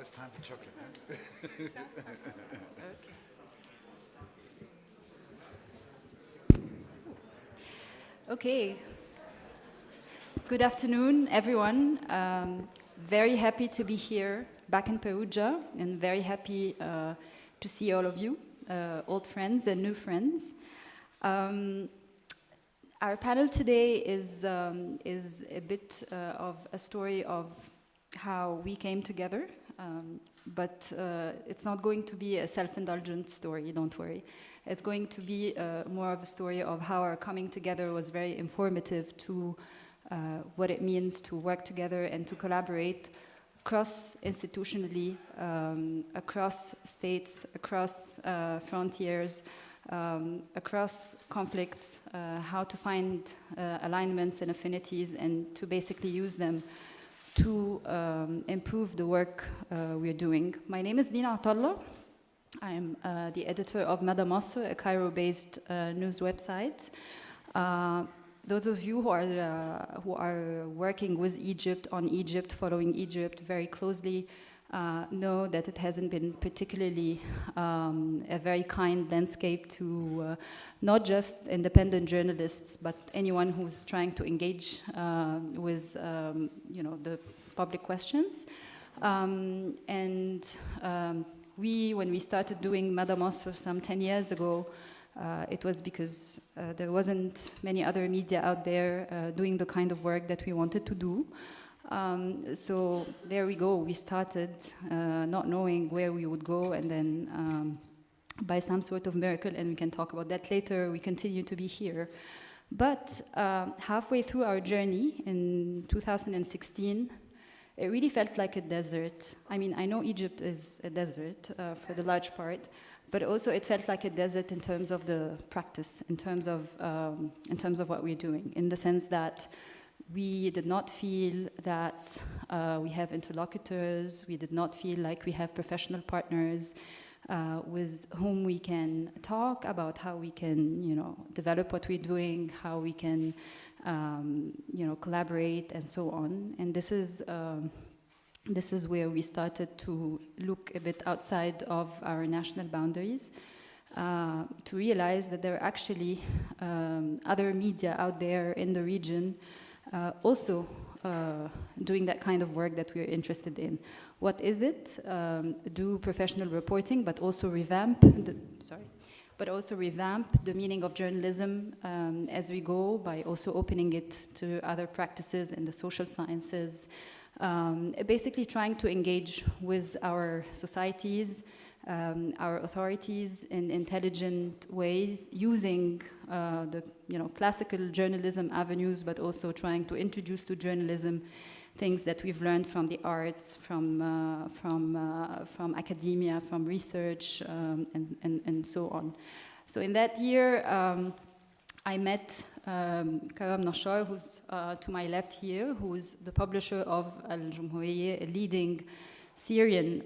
it's time for chocolate. Okay. Good afternoon, everyone. Very happy to be here back in Perugia, and very happy to see all of you, old friends and new friends. Our panel today is a bit of a story of how we came together, but it's not going to be a self-indulgent story, don't worry. It's going to be more of a story of how our coming together was very informative to what it means to work together and to collaborate cross-institutionally, across states, across frontiers, across conflicts, how to find alignments and affinities and to basically use them to improve the work we're doing. My name is Lina Attalah. I'm the editor of Mada Masr, a Cairo-based news website. Those of you who are working with Egypt, on Egypt, following Egypt very closely, know that it hasn't been particularly a very kind landscape to not just independent journalists, but anyone who's trying to engage with the public questions. When we started doing Mada Masr some 10 years ago, it was because there wasn't many other media out there doing the kind of work that we wanted to do. So there we go. We started not knowing where we would go, and then by some sort of miracle, and we can talk about that later, we continue to be here. But halfway through our journey in 2016, it really felt like a desert. I mean, I know Egypt is a desert for the large part, but also it felt like a desert in terms of the practice, in terms of what we're doing, in the sense that we did not feel that we have interlocutors, we did not feel like we have professional partners with whom we can talk about how we can, develop what we're doing, how we can, collaborate and so on. And this is where we started to look a bit outside of our national boundaries to realize that there are actually other media out there in the region also doing that kind of work that we're interested in. What is it? Do professional reporting, but also revamp the meaning of journalism as we go by also opening it to other practices in the social sciences, basically trying to engage with our societies, our authorities in intelligent ways, using the classical journalism avenues, but also trying to introduce to journalism things that we've learned from the arts, from academia, from research, and so on. So in that year, I met Karam Nachar, who's to my left here, who's the publisher of Al-Jumhuriya, a leading Syrian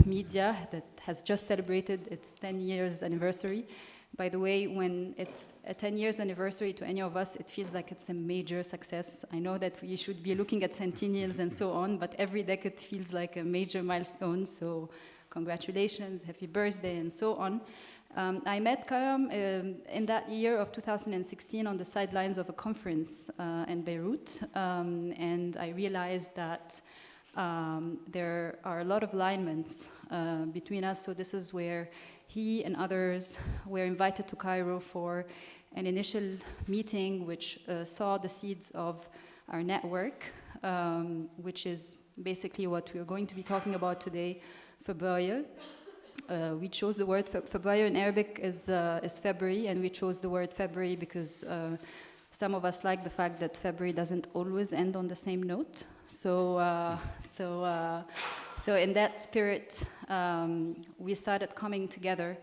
media that has just celebrated its 10 years anniversary. By the way, when it's a 10 years anniversary to any of us, it feels like it's a major success. I know that we should be looking at centennials and so on, but every decade feels like a major milestone, so congratulations, happy birthday, and so on. I met Karam in that year of 2016 on the sidelines of a conference in Beirut, and I realized that there are a lot of alignments between us, so this is where he and others were invited to Cairo for an initial meeting which saw the seeds of our network, which is basically what we're going to be talking about today, Febrayer. We chose the word Febrayer in Arabic is February, and we chose the word February because some of us like the fact that February doesn't always end on the same note. So in that spirit, we started coming together,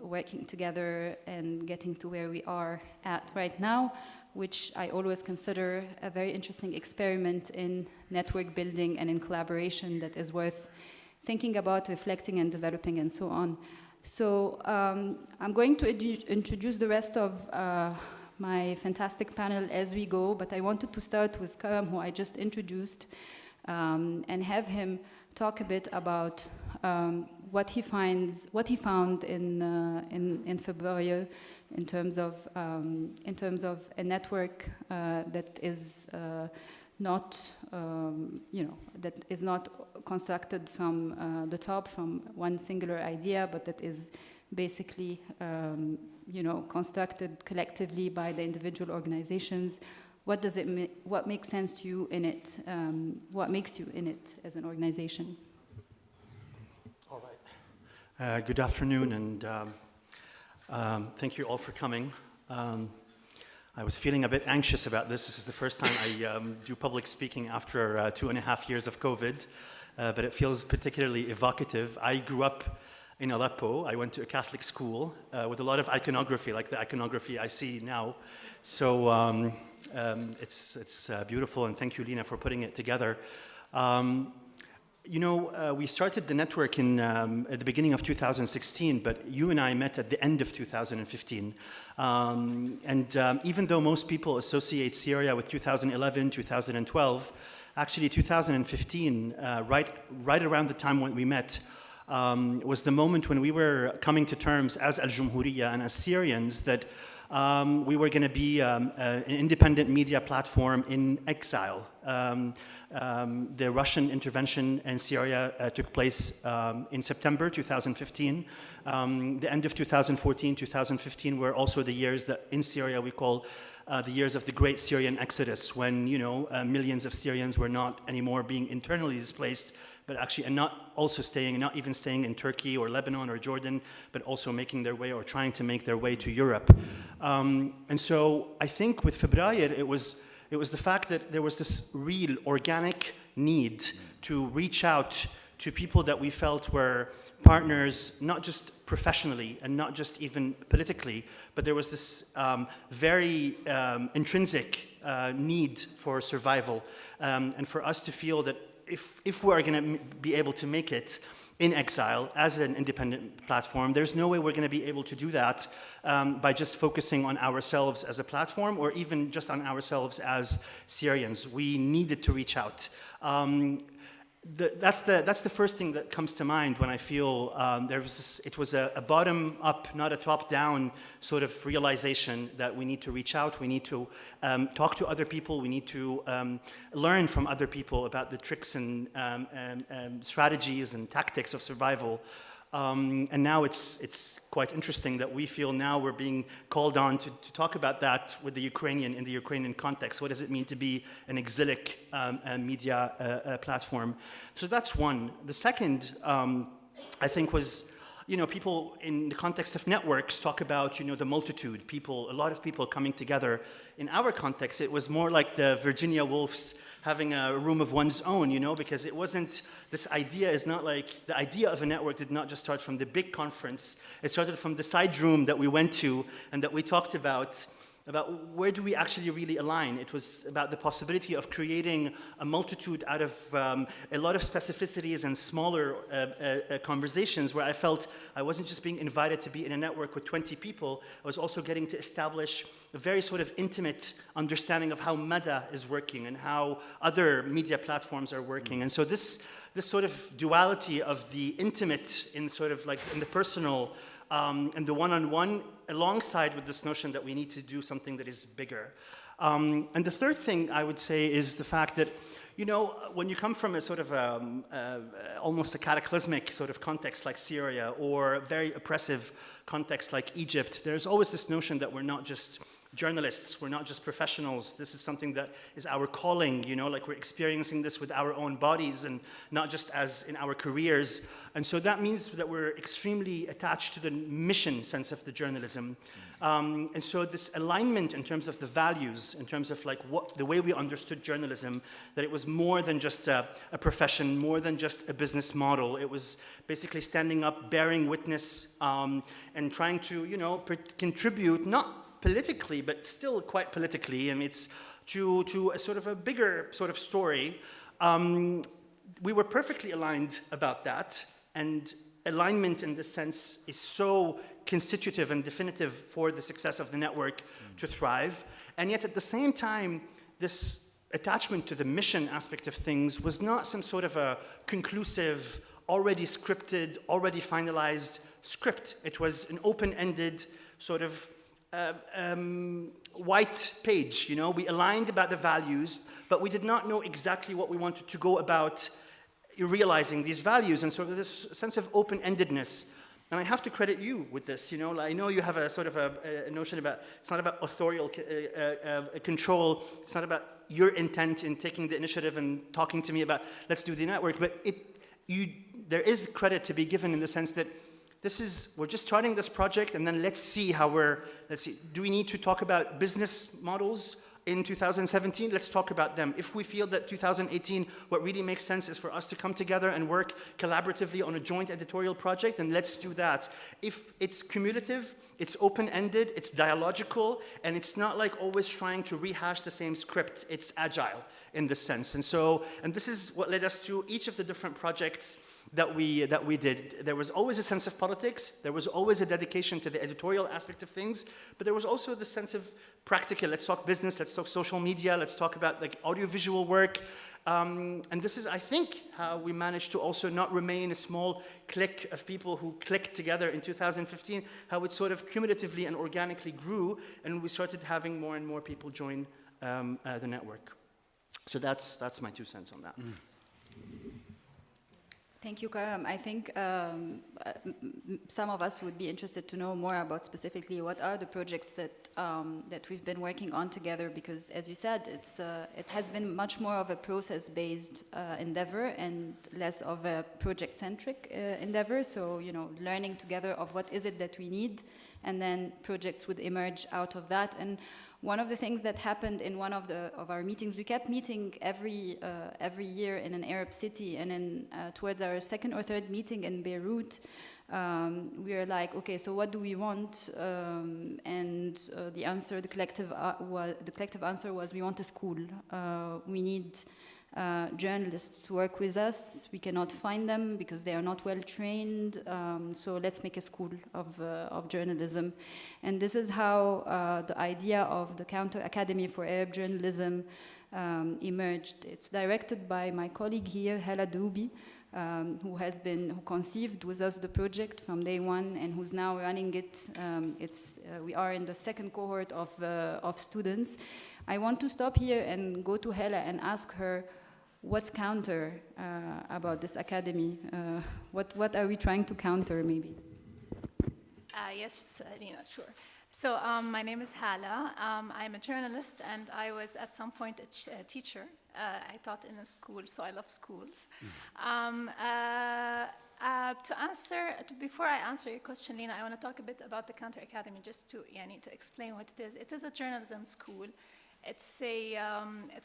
working together, and getting to where we are at right now, which I always consider a very interesting experiment in network building and in collaboration that is worth thinking about, reflecting, and developing, and so on. So I'm going to introduce the rest of my fantastic panel as we go, but I wanted to start with Karam, who I just introduced, and have him talk a bit about what he found in Febrayer in terms of a network that is not that is not constructed from the top, from one singular idea, but that is basically constructed collectively by the individual organizations. What does it what makes sense to you in it? What makes you in it as an organization? All right. Good afternoon, and thank you all for coming. I was feeling a bit anxious about this. This is the first time I do public speaking after 2.5 years of COVID, but it feels particularly evocative. I grew up in Aleppo. I went to a Catholic school with a lot of iconography, like the iconography I see now. So it's beautiful, and thank you, Lina, for putting it together. We started the network at the beginning of 2016, but you and I met at the end of 2015. Even though most people associate Syria with 2011, 2012, actually 2015, right around the time when we met, was the moment when we were coming to terms as Al-Jumhuriya and as Syrians that we were going to be an independent media platform in exile. The Russian intervention in Syria took place in September 2015. The end of 2014, 2015 were also the years that in Syria we call the years of the Great Syrian Exodus, when millions of Syrians were not anymore being internally displaced, but actually not even staying in Turkey or Lebanon or Jordan, but also making their way or trying to make their way to Europe. And so I think with Febrayer, it was the fact that there was this real organic need to reach out to people that we felt were partners, not just professionally and not just even politically, but there was this very intrinsic need for survival, and for us to feel that if we're going to be able to make it in exile as an independent platform, there's no way we're going to be able to do that by just focusing on ourselves as a platform or even just on ourselves as Syrians. We needed to reach out. That's the first thing that comes to mind when I feel it was a bottom-up, not a top-down sort of realization that we need to reach out, we need to talk to other people, we need to learn from other people about the tricks and strategies and tactics of survival. And now it's quite interesting that we feel now we're being called on to talk about that with in the Ukrainian context. What does it mean to be an exilic media platform? So that's one. The second, I think, was, people in the context of networks talk about, the multitude, a lot of people coming together. In our context, it was more like the Virginia Woolf's having a room of one's own, because it wasn't, this idea is not like, the idea of a network did not just start from the big conference, it started from the side room that we went to and that we talked about where do we actually really align. It was about the possibility of creating a multitude out of a lot of specificities and smaller conversations where I felt I wasn't just being invited to be in a network with 20 people, I was also getting to establish a very sort of intimate understanding of how Mada is working and how other media platforms are working. And so this sort of duality of the intimate in sort of like in the personal and the one-on-one, alongside with this notion that we need to do something that is bigger. And the third thing I would say is the fact that, when you come from a sort of almost a cataclysmic sort of context like Syria or a very oppressive context like Egypt, there's always this notion that we're not just journalists, we're not just professionals, this is something that is our calling, like we're experiencing this with our own bodies and not just as in our careers. And so that means that we're extremely attached to the mission sense of the journalism. And so this alignment in terms of the values, in terms of like the way we understood journalism, that it was more than just a profession, more than just a business model. It was basically standing up, bearing witness, and trying to, contribute, not politically, but still quite politically, and it's to a sort of a bigger sort of story. We were perfectly aligned about that, and alignment in this sense is so constitutive and definitive for the success of the network to thrive. And yet at the same time, this attachment to the mission aspect of things was not some sort of a conclusive, already scripted, already finalized script. It was an open-ended sort of white page, you know. We aligned about the values, but we did not know exactly what we wanted to go about realizing these values, and sort of this sense of open-endedness. And I have to credit you with this, you know. I know you have a sort of a notion about, it's not about authorial control, it's not about your intent in taking the initiative and talking to me about, let's do the network, but there is credit to be given in the sense that we're just starting this project, and then let's see, do we need to talk about business models in 2017? Let's talk about them. If we feel that 2018, what really makes sense is for us to come together and work collaboratively on a joint editorial project, then let's do that. If it's cumulative, it's open-ended, it's dialogical, and it's not like always trying to rehash the same script. It's agile in this sense. And this is what led us to each of the different projects that we did. There was always a sense of politics, there was always a dedication to the editorial aspect of things, but there was also the sense of practical, let's talk business, let's talk social media, let's talk about like audiovisual work. And this is, I think, how we managed to also not remain a small clique of people who clicked together in 2015, how it sort of cumulatively and organically grew, and we started having more and more people join the network. So that's my 2 cents on that. Thank you, Karam. I think some of us would be interested to know more about specifically what are the projects that we've been working on together, because as you said, it has been much more of a process-based endeavor and less of a project-centric endeavor. So, you know, learning together of what is it that we need, and then projects would emerge out of that. And one of the things that happened in one of our meetings, we kept meeting every year in an Arab city, and then towards our 2nd or 3rd meeting in Beirut, we were like, okay, so what do we want? The collective answer was, we want a school. We need journalists to work with us. We cannot find them because they are not well trained. So let's make a school of journalism. And this is how the idea of the Counter Academy for Arab Journalism emerged. It's directed by my colleague here, Hala Droubi, who conceived with us the project from day one and who's now running it. We are in the 2nd cohort of students. I want to stop here and go to Hala and ask her, what's counter about this academy? What are we trying to counter, maybe? Yes, Lina, sure. So my name is Hala. I'm a journalist, and I was at some point a teacher. I taught in a school, so I love schools. Before I answer your question, Lina, I want to talk a bit about the Counter Academy, just to explain what it is. It is a journalism school. It's a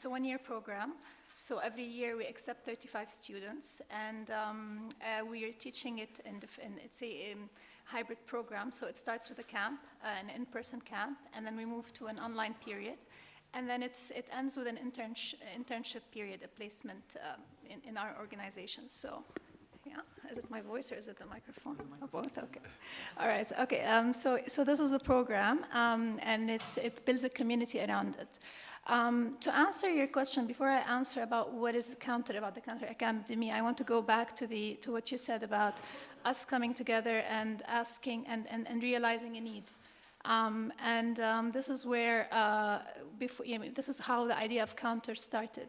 1-year program. So every year we accept 35 students, and we are teaching it it's a hybrid program. So it starts with a camp, an in-person camp, and then we move to an online period, and then it ends with an internship period, a placement in our organization. So, yeah, is it my voice or is it the microphone? Both, okay. All right, okay. So this is the program, and it builds a community around it. To answer your question, before I answer about what is about the Counter Academy, I want to go back to what you said about us coming together and asking and realizing a need. This is where, this is how the idea of Counter started.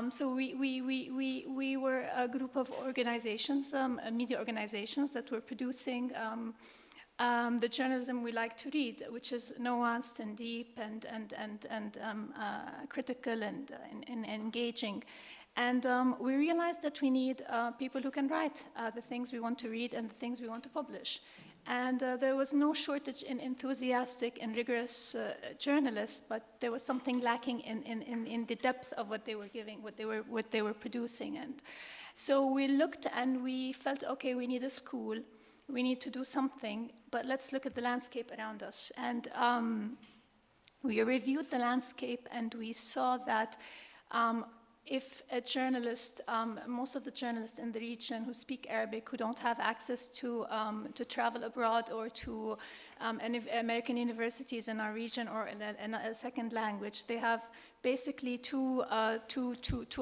So we were a group of organizations, media organizations that were producing the journalism we like to read, which is nuanced and deep and critical and engaging. And we realized that we need people who can write the things we want to read and the things we want to publish. And there was no shortage in enthusiastic and rigorous journalists, but there was something lacking in the depth of what they were giving, what they were producing. And so we looked and we felt, okay, we need a school. We need to do something, but let's look at the landscape around us. And we reviewed the landscape, and we saw that if a journalist, most of the journalists in the region who speak Arabic, who don't have access to travel abroad or to American universities in our region or in a second language, they have basically two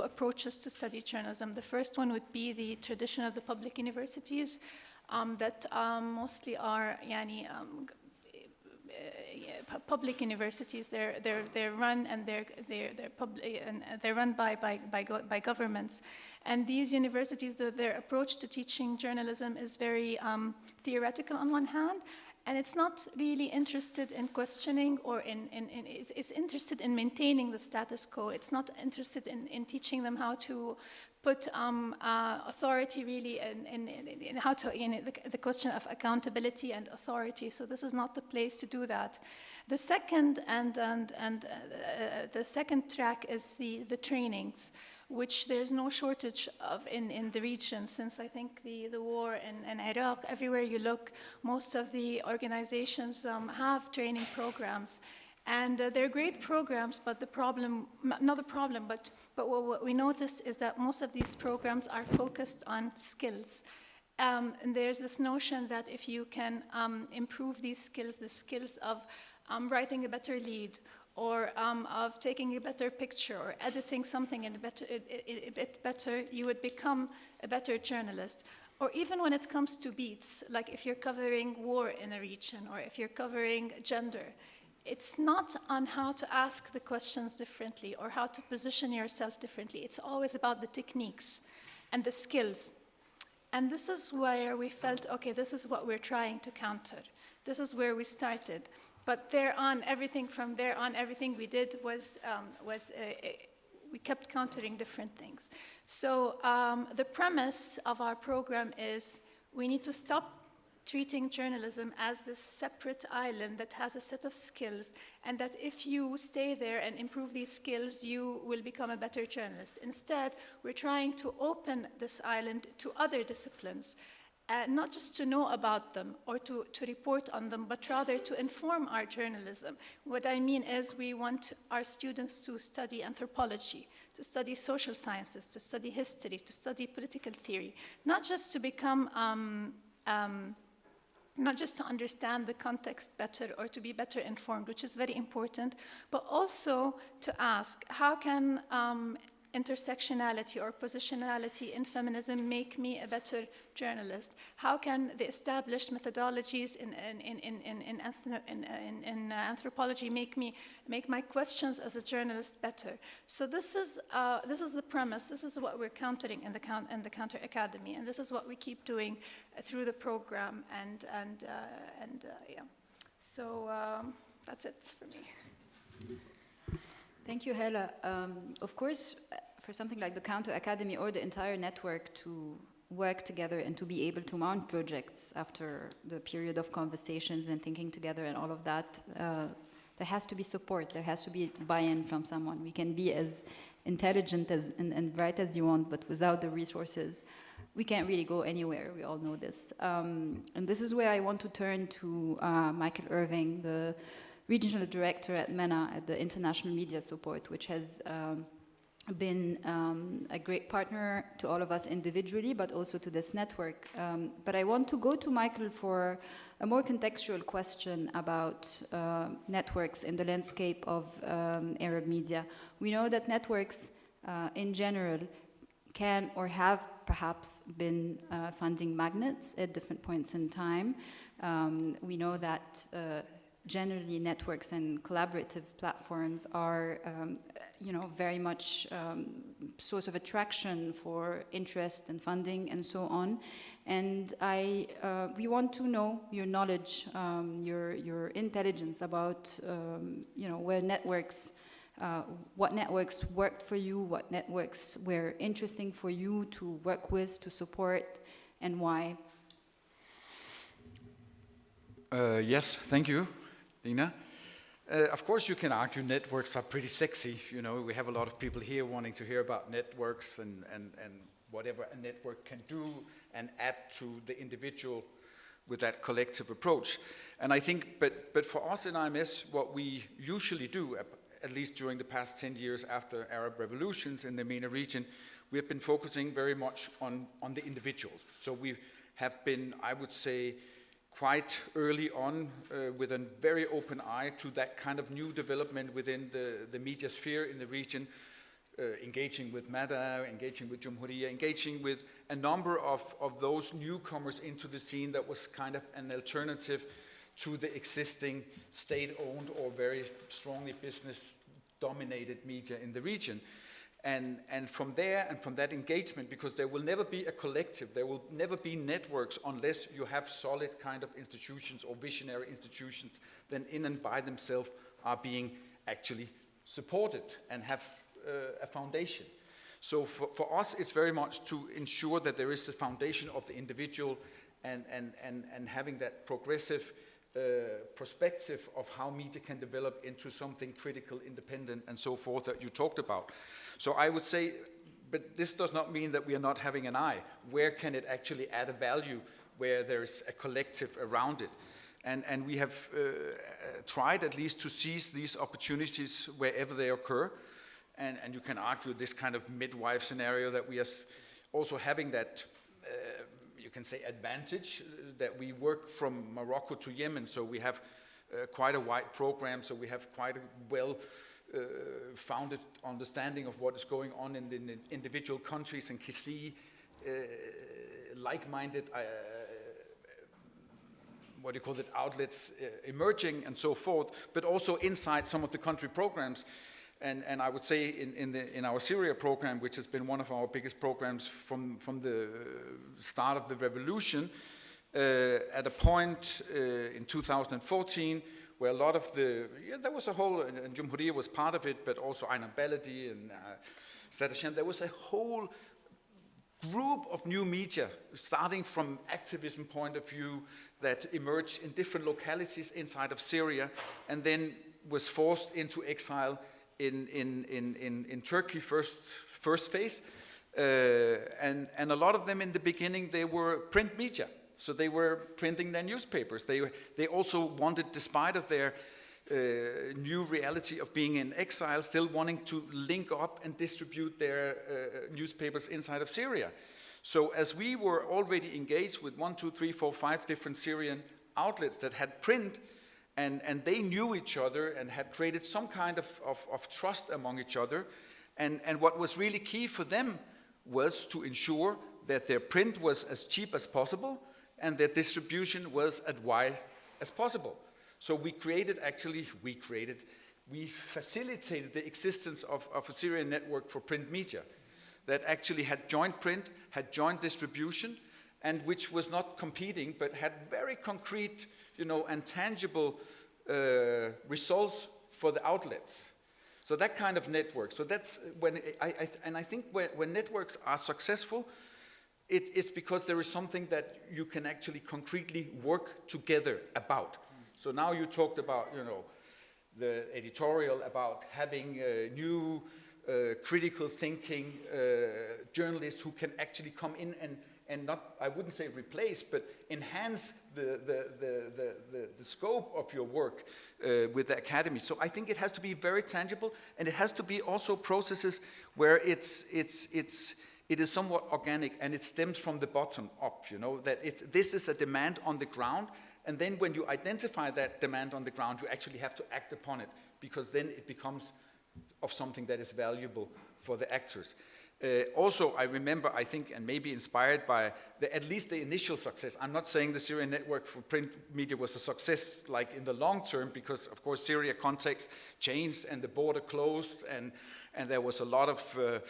approaches to study journalism. The first one would be the tradition of the public universities that mostly are public universities. They're run and they're run by governments, and these universities, their approach to teaching journalism is very theoretical on one hand, and it's not really interested in questioning or it's interested in maintaining the status quo. It's not interested in teaching them how to put authority really in how to, the question of accountability and authority. So this is not the place to do that. The second the second track is the trainings, which there's no shortage of in the region, since I think the war in Iraq, everywhere you look, most of the organizations have training programs. And they're great programs, but but what we noticed is that most of these programs are focused on skills. And there's this notion that if you can improve these skills, the skills of writing a better lead, or of taking a better picture, or editing something a bit better, you would become a better journalist. Or even when it comes to beats, like if you're covering war in a region, or if you're covering gender, it's not on how to ask the questions differently or how to position yourself differently. It's always about the techniques and the skills. And this is where we felt, okay, this is what we're trying to counter. This is where we started. But from there on, everything we did was we kept countering different things. So the premise of our program is we need to stop treating journalism as this separate island that has a set of skills, and that if you stay there and improve these skills, you will become a better journalist. Instead, we're trying to open this island to other disciplines, not just to know about them or to report on them, but rather to inform our journalism. What I mean is we want our students to study anthropology, to study social sciences, to study history, to study political theory, not just to become not just to understand the context better or to be better informed, which is very important, but also to ask, how can intersectionality or positionality in feminism make me a better journalist? How can the established methodologies in anthropology make my questions as a journalist better? So this is the premise. This is what we're countering in the Counter Academy, and this is what we keep doing through the program. Yeah. So that's it for me. Thank you, Hala. Of course, for something like the Counter Academy or the entire network to work together and to be able to mount projects after the period of conversations and thinking together and all of that, there has to be support. There has to be buy-in from someone. We can be as intelligent and bright as you want, but without the resources, we can't really go anywhere. We all know this. And this is where I want to turn to Michael Irving, the regional director at MENA at the International Media Support, which has been a great partner to all of us individually, but also to this network. But I want to go to Michael for a more contextual question about networks in the landscape of Arab media. We know that networks in general can or have perhaps been funding magnets at different points in time. We know that generally networks and collaborative platforms are very much source of attraction for interest and funding and so on. And we want to know your knowledge, your intelligence about where networks, what networks worked for you, what networks were interesting for you to work with, to support, and why. Yes, thank you, Lina. Of course, you can argue networks are pretty sexy. We have a lot of people here wanting to hear about networks and whatever a network can do and add to the individual with that collective approach. And I think, but for us in IMS, what we usually do at least during the past 10 years after Arab revolutions in the MENA region, we have been focusing very much on the individuals. So we have been, I would say, quite early on with a very open eye to that kind of new development within the media sphere in the region, engaging with Mada, engaging with Al-Jumhuriya, engaging with a number of those newcomers into the scene that was kind of an alternative to the existing state-owned or very strongly business-dominated media in the region. And from there, and from that engagement, because there will never be a collective, there will never be networks unless you have solid kind of institutions or visionary institutions that in and by themselves are being actually supported and have a foundation. So for us, it's very much to ensure that there is the foundation of the individual and having that progressive perspective of how media can develop into something critical, independent, and so forth that you talked about. So I would say, but this does not mean that we are not having an eye. Where can it actually add a value where there's a collective around it? And we have tried at least to seize these opportunities wherever they occur. And you can argue this kind of midwife scenario that we are also having that, you can say, advantage that we work from Morocco to Yemen. So we have quite a wide program, so we have quite a well-founded understanding of what is going on in the individual countries and can see like-minded what do you call it, outlets emerging and so forth, but also inside some of the country programs. And I would say in our Syria program, which has been one of our biggest programs from the start of the revolution, at a point in 2014, where a lot of there was a whole, and Al-Jumhuriya was part of it, but also Tangibility and Sadashan, there was a whole group of new media, starting from activism point of view, that emerged in different localities inside of Syria, and then was forced into exile in Turkey first phase, and a lot of them in the beginning, they were print media. So they were printing their newspapers. They also wanted, despite of their new reality of being in exile, still wanting to link up and distribute their newspapers inside of Syria. So as we were already engaged with 1, 2, 3, 4, 5 different Syrian outlets that had print, and they knew each other and had created some kind of trust among each other, and what was really key for them was to ensure that their print was as cheap as possible, and their distribution was as wide as possible. So we facilitated the existence of a Syrian network for print media that actually had joint print, had joint distribution, and which was not competing, but had very concrete, and tangible results for the outlets. So that kind of network. So that's when I think when networks are successful, it's because there is something that you can actually concretely work together about. So now you talked about, the editorial about having new critical thinking journalists who can actually come in and not, I wouldn't say replace, but enhance the scope of your work with the academy. So I think it has to be very tangible, and it has to be also processes where it is somewhat organic, and it stems from the bottom up, that this is a demand on the ground, and then when you identify that demand on the ground, you actually have to act upon it, because then it becomes of something that is valuable for the actors. Also, I remember, I think, and maybe inspired by at least the initial success. I'm not saying the Syrian network for print media was a success like in the long term, because of course Syria context changed and the border closed, and there was a lot of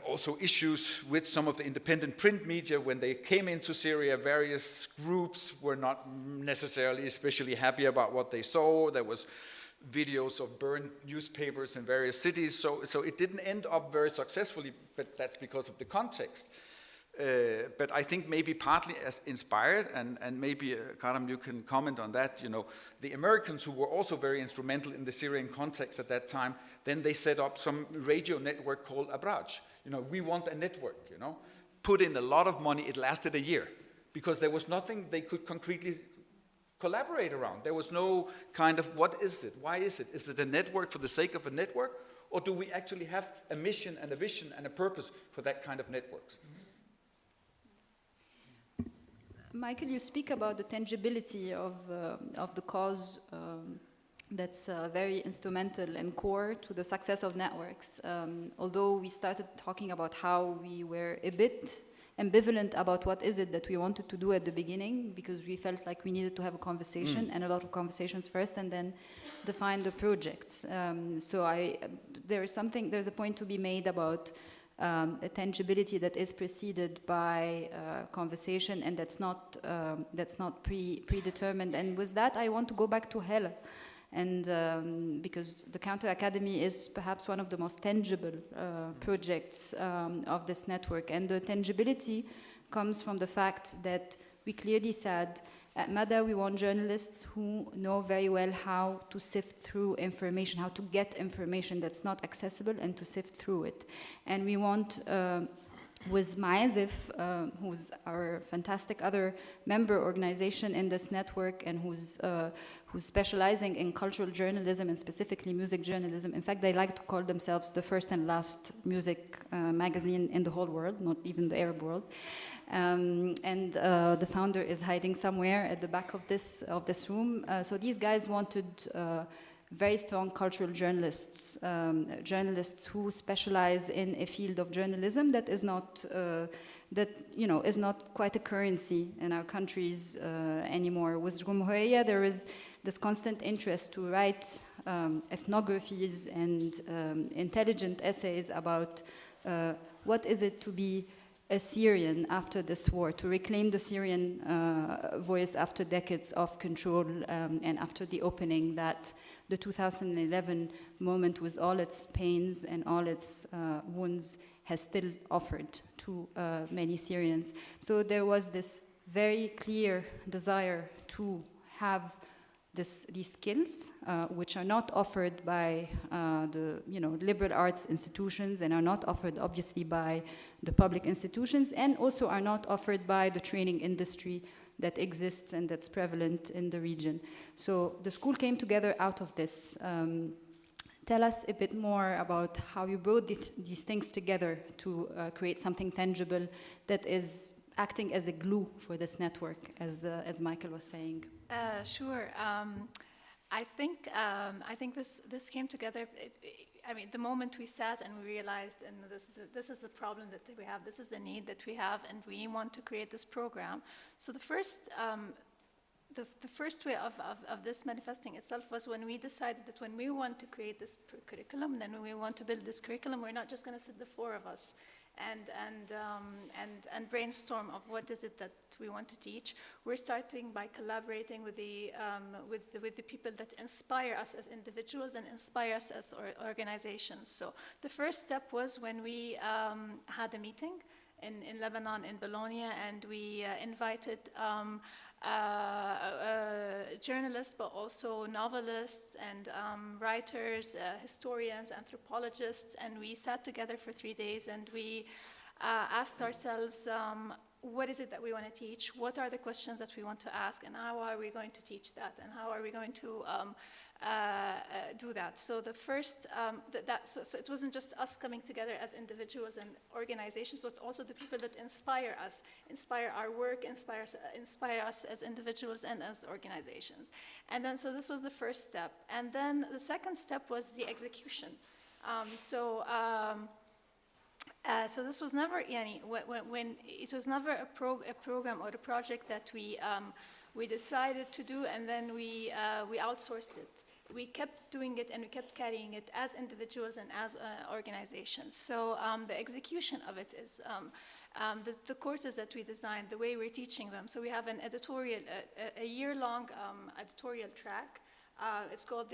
also issues with some of the independent print media. When they came into Syria, various groups were not necessarily especially happy about what they saw. There was videos of burned newspapers in various cities, so it didn't end up very successfully, but that's because of the context. But I think maybe partly as inspired, and maybe, Karam, you can comment on that, the Americans, who were also very instrumental in the Syrian context at that time, then they set up some radio network called Abraj. We want a network, put in a lot of money. It lasted a year, because there was nothing they could concretely collaborate around. There was no kind of, what is it? Why is it? Is it a network for the sake of a network? Or do we actually have a mission and a vision and a purpose for that kind of networks? Michael, you speak about the tangibility of the cause that's very instrumental and core to the success of networks. Although we started talking about how we were a bit ambivalent about what is it that we wanted to do at the beginning, because we felt like we needed to have a conversation and a lot of conversations first, and then define the projects. There's a point to be made about a tangibility that is preceded by conversation, and that's not predetermined. And with that, I want to go back to Hala. And because the Counter Academy is perhaps one of the most tangible projects of this network. And the tangibility comes from the fact that we clearly said, at Mada, we want journalists who know very well how to sift through information, how to get information that's not accessible and to sift through it. And we want, with Maazif, who's our fantastic other member organization in this network and who's specializing in cultural journalism and specifically music journalism. In fact, they like to call themselves the first and last music magazine in the whole world, not even the Arab world. The founder is hiding somewhere at the back of this room. So these guys wanted very strong cultural journalists, journalists who specialize in a field of journalism that is not is not quite a currency in our countries anymore. With Al-Jumhuriya, there is this constant interest to write ethnographies and intelligent essays about what is it to be a Syrian after this war, to reclaim the Syrian voice after decades of control and after the opening that the 2011 moment, with all its pains and all its wounds, has still offered to many Syrians. So there was this very clear desire to have these skills, which are not offered by the liberal arts institutions and are not offered obviously by the public institutions, and also are not offered by the training industry that exists and that's prevalent in the region. So the school came together out of this. Tell us a bit more about how you brought these things together to create something tangible that is acting as a glue for this network, as Michael was saying. Sure. I think this came together. The moment we sat and we realized, and this is the problem that we have, this is the need that we have, and we want to create this program. So the first way of this manifesting itself was when we decided that when we want to create this curriculum, then we want to build this curriculum, we're not just going to sit the four of us and brainstorm of what is it that we want to teach. We're starting by collaborating with the people that inspire us as individuals and inspire us as organizations. So the first step was when we had a meeting in Lebanon, in Bologna, and we invited journalists, but also novelists and writers, historians, anthropologists, and we sat together for 3 days and we asked ourselves, what is it that we want to teach? What are the questions that we want to ask? And how are we going to teach that? And how are we going to do that? So the first, so it wasn't just us coming together as individuals and organizations, so it's also the people that inspire us, inspire our work, inspire us as individuals and as organizations. And then, so this was the first step. And then the second step was the execution. So this was never, when it was never a program or a project that we decided to do and then we outsourced it. We kept doing it and we kept carrying it as individuals and as organizations. So the execution of it is the courses that we designed, the way we're teaching them. So we have an editorial, a year-long editorial track. It's called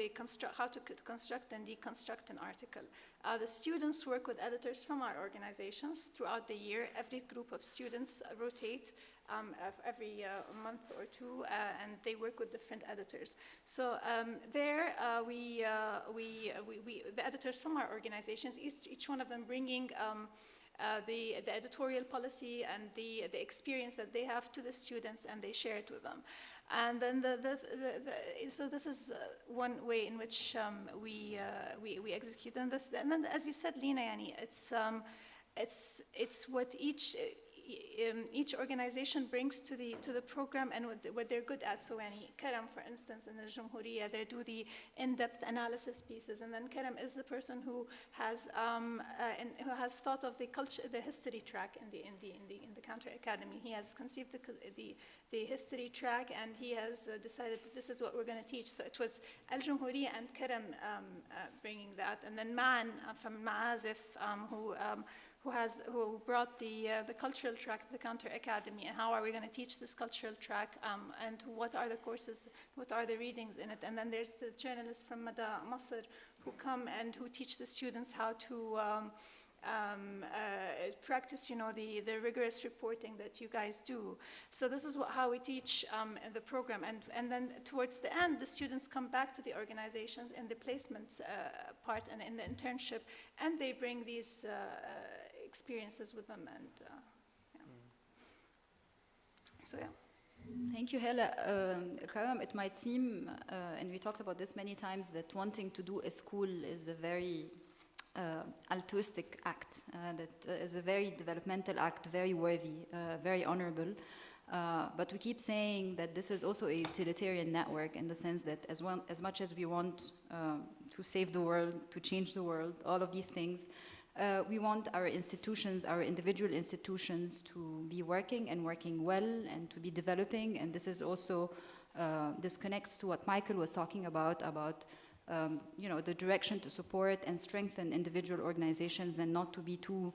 How to Construct and Deconstruct an Article. The students work with editors from our organizations throughout the year. Every group of students rotate every month or two, and they work with different editors. So the editors from our organizations, each one of them bringing the editorial policy and the experience that they have to the students, and they share it with them. And then so this is one way in which we execute. And then, as you said, Lina, yani, it's what each organization brings to the program and what they're good at. So Karam, for instance, in Al-Jumhuriya, they do the in-depth analysis pieces, and then Karam is the person who has thought of the history track in the Counter Academy. He has conceived the history track, and he has decided that this is what we're going to teach. So it was Al-Jumhuriya and Karam bringing that, and then Man from Ma'azif, who brought the cultural track to the Counter Academy, and how are we going to teach this cultural track, and what are the courses, what are the readings in it. And then there's the journalists from Mada Masr who come and who teach the students how to practice, the rigorous reporting that you guys do. So this is how we teach the program. And then towards the end, the students come back to the organizations in the placement part and in the internship, and they bring these experiences with them. And so, yeah. Thank you, Hala. Karam, it might seem, and we talked about this many times, that wanting to do a school is a very altruistic act, that is a very developmental act, very worthy, very honorable. But we keep saying that this is also a utilitarian network, in the sense that as much as we want to save the world, to change the world, all of these things, we want our institutions, our individual institutions, to be working and working well and to be developing. And this is also, this connects to what Michael was talking about the direction to support and strengthen individual organizations, and not to be too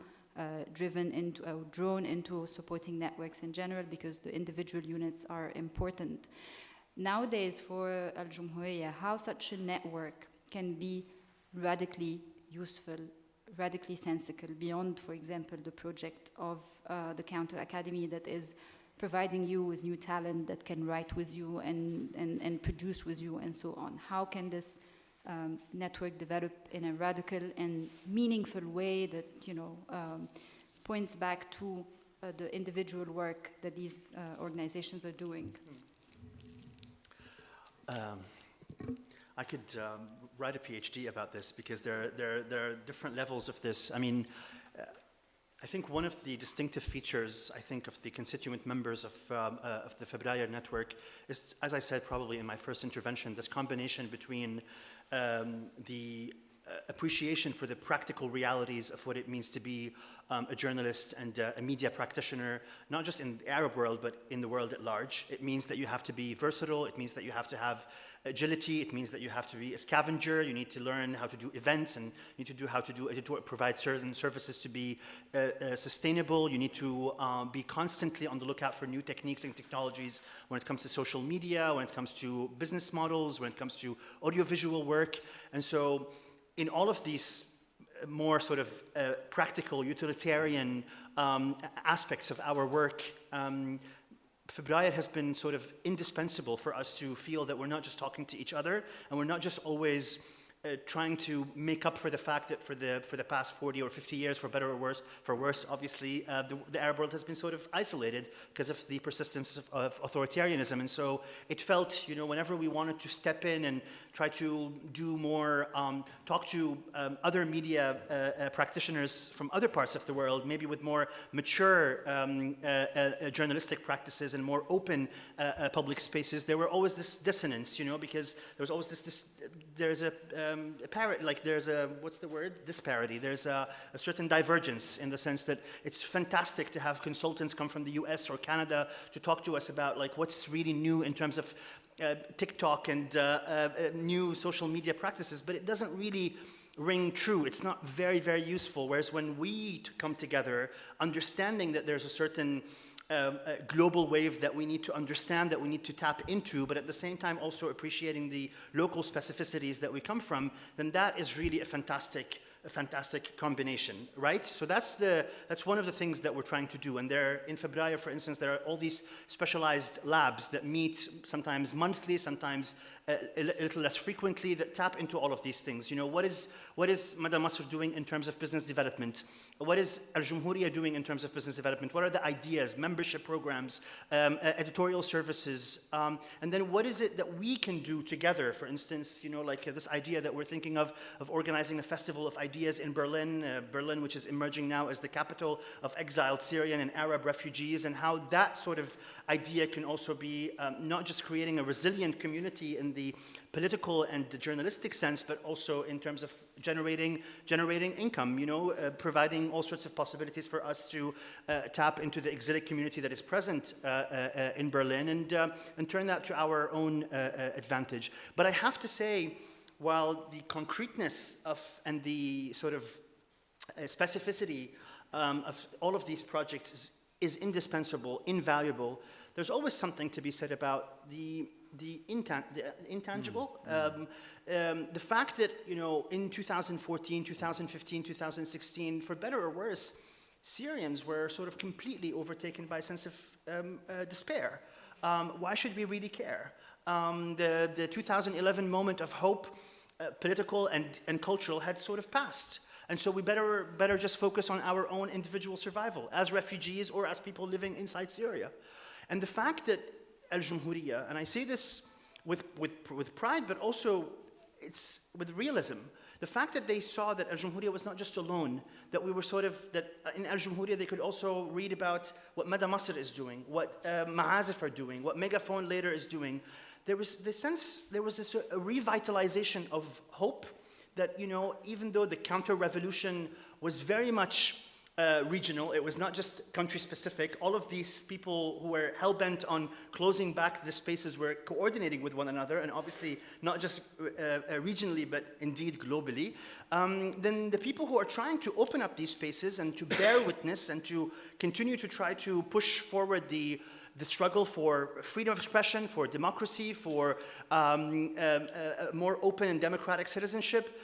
drawn into supporting networks in general, because the individual units are important. Nowadays, for Al-Jumhuriya, how such a network can be radically useful, radically sensical, beyond, for example, the project of the Counter Academy, that is providing you with new talent that can write with you and produce with you and so on. How can this network develop in a radical and meaningful way that points back to the individual work that these organizations are doing? I could write a PhD about this, because there are different levels of this. I mean, I think one of the distinctive features, of the constituent members of the Febrayer network is, as I said probably in my first intervention, this combination between the appreciation for the practical realities of what it means to be a journalist and a media practitioner, not just in the Arab world, but in the world at large. It means that you have to be versatile. It means that you have to have agility. It means that you have to be a scavenger. You need to learn how to do events, and you need to how to provide certain services to be sustainable. You need to be constantly on the lookout for new techniques and technologies when it comes to social media, when it comes to business models, when it comes to audiovisual work. And so in all of these more sort of practical, utilitarian aspects of our work, Febrayer has been sort of indispensable for us to feel that we're not just talking to each other, and we're not just always trying to make up for the fact that for the past 40 or 50 years, for better or worse, obviously, the Arab world has been sort of isolated because of the persistence of authoritarianism. And so it felt, whenever we wanted to step in and try to do more, talk to other media practitioners from other parts of the world, maybe with more mature journalistic practices and more open public spaces, there were always this dissonance, because there was always there's a disparity. There's a certain divergence, in the sense that it's fantastic to have consultants come from the US or Canada to talk to us about what's really new in terms of TikTok and new social media practices, but it doesn't really ring true. It's not very, very useful. Whereas when we come together, understanding that there's a certain global wave that we need to understand, that we need to tap into, but at the same time also appreciating the local specificities that we come from, then that is really a fantastic combination, right? So that's one of the things that we're trying to do. And there, in Febrayer, for instance, there are all these specialized labs that meet sometimes monthly, sometimes a little less frequently, that tap into all of these things. You know, what is Mada Masr doing in terms of business development? What is Al-Jumhuriya doing in terms of business development? What are the ideas, membership programs, editorial services? And then what is it that we can do together? For instance, you know, like this idea that we're thinking of organizing a festival of ideas in Berlin, Berlin, which is emerging now as the capital of exiled Syrian and Arab refugees, and how that sort of idea can also be not just creating a resilient community in the political and the journalistic sense, but also in terms of generating income, you know, providing all sorts of possibilities for us to tap into the exilic community that is present in Berlin and turn that to our own advantage. But I have to say, while the concreteness and the sort of specificity of all of these projects is indispensable, invaluable, there's always something to be said about the intangible. The fact that, you know, in 2014, 2015, 2016, for better or worse, Syrians were sort of completely overtaken by a sense of despair. Why should we really care? The 2011 moment of hope, political and cultural, had sort of passed. And so we better just focus on our own individual survival as refugees or as people living inside Syria. And the fact that Al-Jumhuriya, and I say this with pride, but also it's with realism, the fact that they saw that Al-Jumhuriya was not just alone, that we were sort of, that in Al-Jumhuriya they could also read about what Mada Masr is doing, what Ma'azif are doing, what Megaphone later is doing. There was this a revitalization of hope that, you know, even though the counter-revolution was very much regional, it was not just country-specific, all of these people who were hell-bent on closing back the spaces were coordinating with one another, and obviously not just regionally, but indeed globally. Then the people who are trying to open up these spaces and to bear witness and to continue to try to push forward the struggle for freedom of expression, for democracy, for more open and democratic citizenship,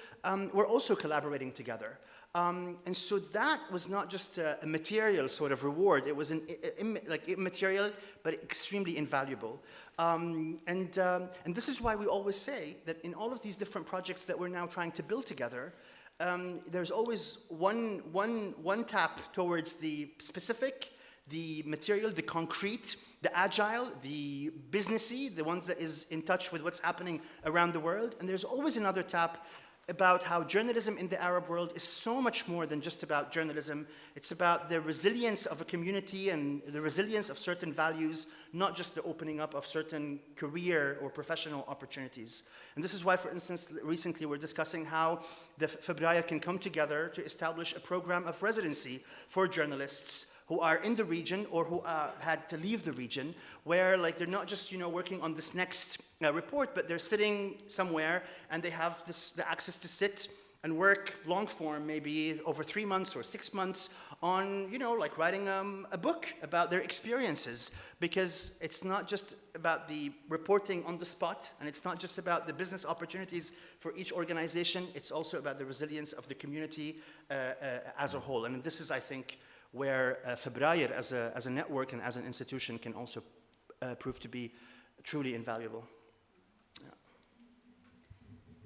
we're also collaborating together. And so that was not just a material sort of reward, it was like immaterial, but extremely invaluable. And this is why we always say that in all of these different projects that we're now trying to build together, there's always one tap towards the specific, the material, the concrete, the agile, the businessy, the ones that is in touch with what's happening around the world. And there's always another tap about how journalism in the Arab world is so much more than just about journalism. It's about the resilience of a community and the resilience of certain values, not just the opening up of certain career or professional opportunities. And this is why, for instance, recently we're discussing how the Febrayer can come together to establish a program of residency for journalists who are in the region or who had to leave the region, where like they're not just, you know, working on this next report, but they're sitting somewhere and they have the access to sit and work long form, maybe over 3 months or 6 months on, you know, like writing a book about their experiences, because it's not just about the reporting on the spot, and it's not just about the business opportunities for each organization, it's also about the resilience of the community as a whole. And this is, I think, where Febrayer as a network and as an institution can also prove to be truly invaluable. Yeah.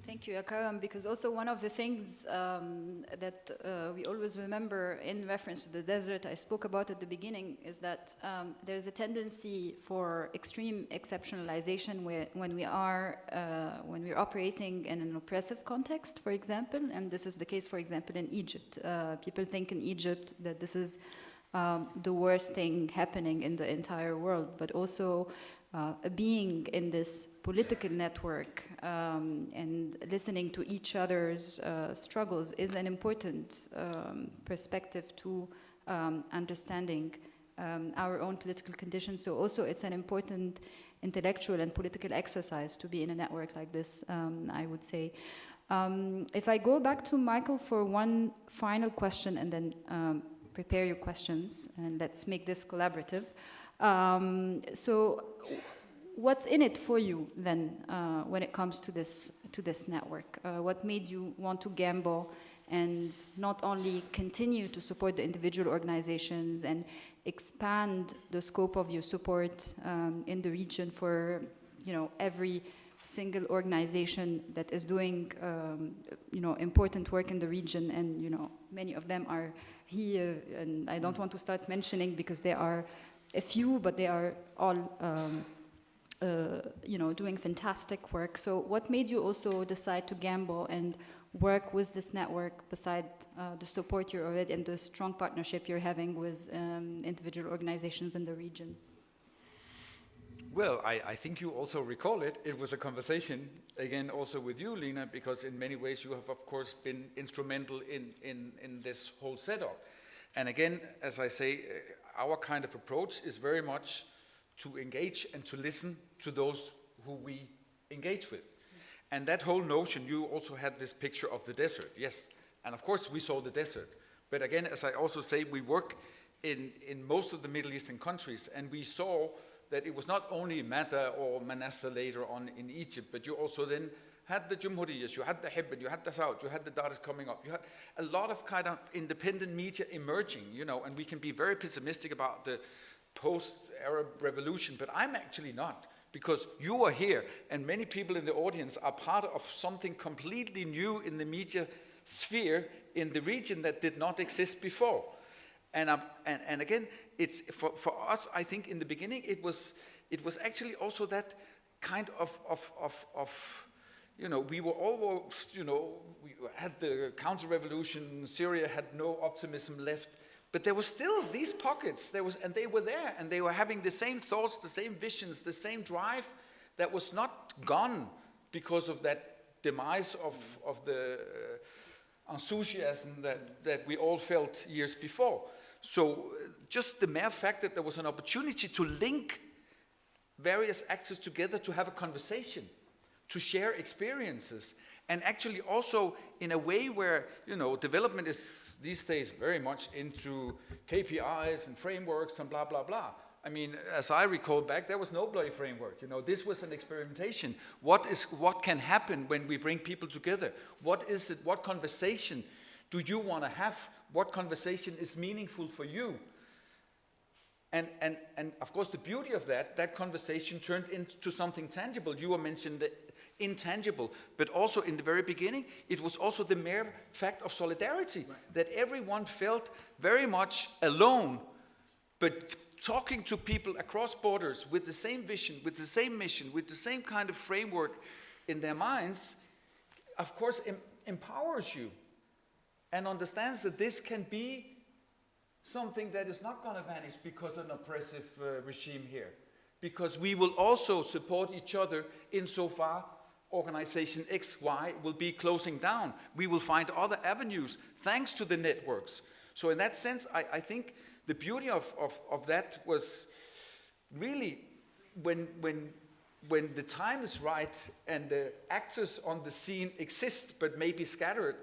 Thank you, Karam, because also one of the things that we always remember in reference to the desert, I spoke about at the beginning, is that there's a tendency for extreme exceptionalization when we're operating in an oppressive context, for example, and this is the case, for example, in Egypt. People think in Egypt that this is the worst thing happening in the entire world, but also being in this political network and listening to each other's struggles is an important perspective to understanding our own political conditions. So also it's an important intellectual and political exercise to be in a network like this, I would say. If I go back to Michael for one final question and then prepare your questions, and let's make this collaborative. So what's in it for you then when it comes to this network? What made you want to gamble and not only continue to support the individual organizations and expand the scope of your support in the region for, you know, every single organization that is doing, important work in the region, and many of them are here, and I don't want to start mentioning because there are a few, but they are all, doing fantastic work. So, what made you also decide to gamble and work with this network beside the support you're already and the strong partnership you're having with individual organizations in the region? Well, I think you also recall it. It was a conversation, again, also with you, Lina, because in many ways you have, of course, been instrumental in this whole setup. And again, as I say, our kind of approach is very much to engage and to listen to those who we engage with. And that whole notion, you also had this picture of the desert, yes. And of course we saw the desert. But again, as I also say, we work in most of the Middle Eastern countries, and we saw that it was not only Mada or Manasseh later on in Egypt, but you also then had the Jumhuriya, you had the Hibban, you had the South, you had the Daras coming up, you had a lot of kind of independent media emerging, and we can be very pessimistic about the post-Arab revolution, but I'm actually not, because you are here, and many people in the audience are part of something completely new in the media sphere in the region that did not exist before. And again, it's for us, I think in the beginning, it was actually also that kind of we were almost, we had the counter-revolution, Syria had no optimism left, but there were still these pockets, and they were there, and they were having the same thoughts, the same visions, the same drive that was not gone because of that demise of the enthusiasm that we all felt years before. So just the mere fact that there was an opportunity to link various actors together to have a conversation, to share experiences, and actually also in a way where, development is these days very much into KPIs and frameworks and blah, blah, blah. I mean, as I recall back, there was no bloody framework. This was an experimentation. What can happen when we bring people together? What is it? What conversation do you want to have? What conversation is meaningful for you? And of course, the beauty of that conversation turned into something tangible. You were mentioning the intangible, but also in the very beginning, it was also the mere fact of solidarity, right, that everyone felt very much alone, but talking to people across borders with the same vision, with the same mission, with the same kind of framework in their minds, of course, empowers you and understands that this can be something that is not going to vanish because of an oppressive regime here. Because we will also support each other insofar Organization X, Y will be closing down. We will find other avenues thanks to the networks. So in that sense, I think the beauty of that was really when the time is right and the actors on the scene exist but may be scattered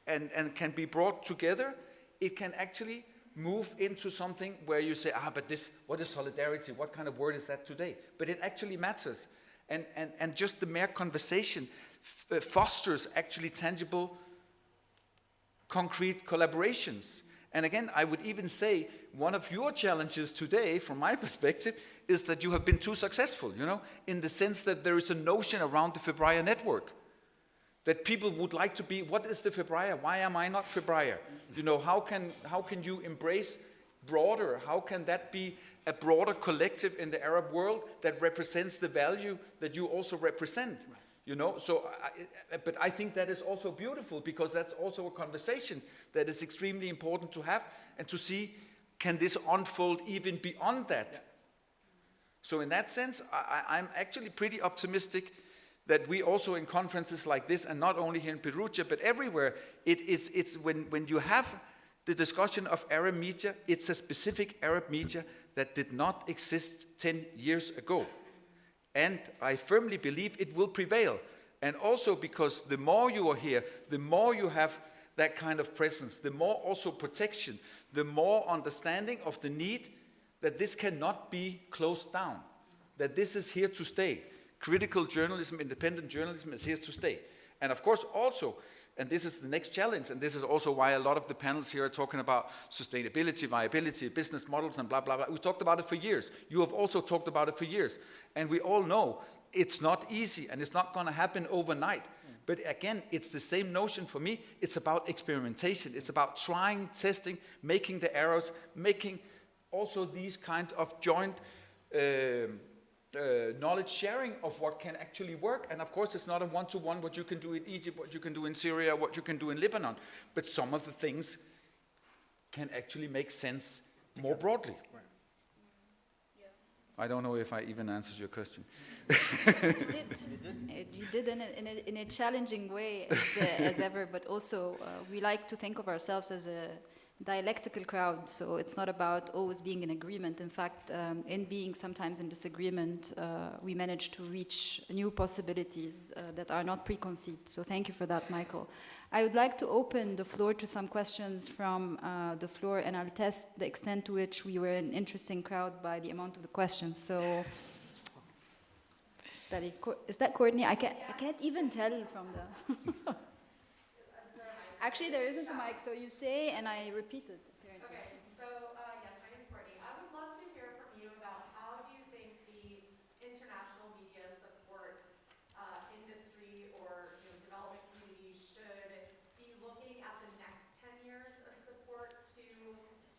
and can be brought together, it can actually move into something where you say, but this, what is solidarity? What kind of word is that today? But it actually matters. And just the mere conversation fosters actually tangible, concrete collaborations. And again, I would even say one of your challenges today, from my perspective, is that you have been too successful, in the sense that there is a notion around the Febrayer network. That people would like to be, what is the Febrayer? Why am I not Febrayer? How can you embrace broader? How can that be a broader collective in the Arab world that represents the value that you also represent? Right. But I think that is also beautiful because that's also a conversation that is extremely important to have and to see, can this unfold even beyond that? Yeah. So in that sense, I'm actually pretty optimistic that we also in conferences like this, and not only here in Perugia, but everywhere, it's when you have the discussion of Arab media, it's a specific Arab media that did not exist 10 years ago. And I firmly believe it will prevail. And also because the more you are here, the more you have that kind of presence, the more also protection, the more understanding of the need that this cannot be closed down, that this is here to stay. Critical journalism, independent journalism is here to stay. And of course also, and this is the next challenge, and this is also why a lot of the panels here are talking about sustainability, viability, business models, and blah, blah, blah. We talked about it for years. You have also talked about it for years. And we all know it's not easy, and it's not going to happen overnight. But again, it's the same notion for me. It's about experimentation. It's about trying, testing, making the errors, making also these kind of joint knowledge sharing of what can actually work. And of course, it's not a one-to-one what you can do in Egypt, what you can do in Syria, what you can do in Lebanon. But some of the things can actually make sense more broadly. Right. I don't know if I even answered your question. You did in a challenging way as ever, but also we like to think of ourselves as a dialectical crowd, so it's not about always being in agreement. In fact, in being sometimes in disagreement, we manage to reach new possibilities that are not preconceived. So thank you for that, Michael. I would like to open the floor to some questions from the floor, and I'll test the extent to which we were an interesting crowd by the amount of the questions. So, is that Courtney? I can't even tell from the... Actually, there isn't a mic, so you say, and I repeat it, apparently. Okay, so yes, my name is Courtney. I would love to hear from you about how do you think the international media support industry or development community should be looking at the next 10 years of support to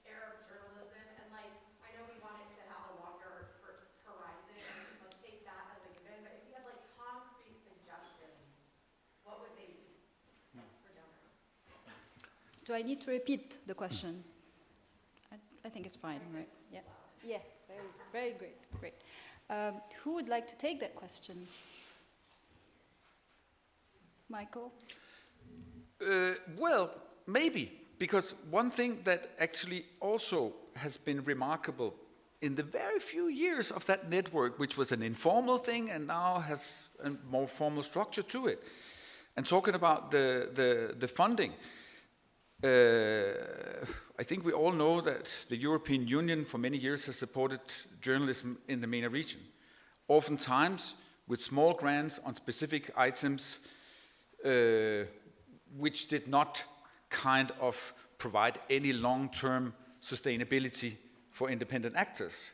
Arab journalism? And I know we want it to have a longer horizon, and let's take that as a given, but if you had concrete suggestions, what would they be? Do I need to repeat the question? I think it's fine, right? Yeah. Yeah, very great. Who would like to take that question? Michael? Well, maybe, because one thing that actually also has been remarkable in the very few years of that network, which was an informal thing and now has a more formal structure to it, and talking about the funding, I think we all know that the European Union for many years has supported journalism in the MENA region, oftentimes with small grants on specific items which did not kind of provide any long-term sustainability for independent actors.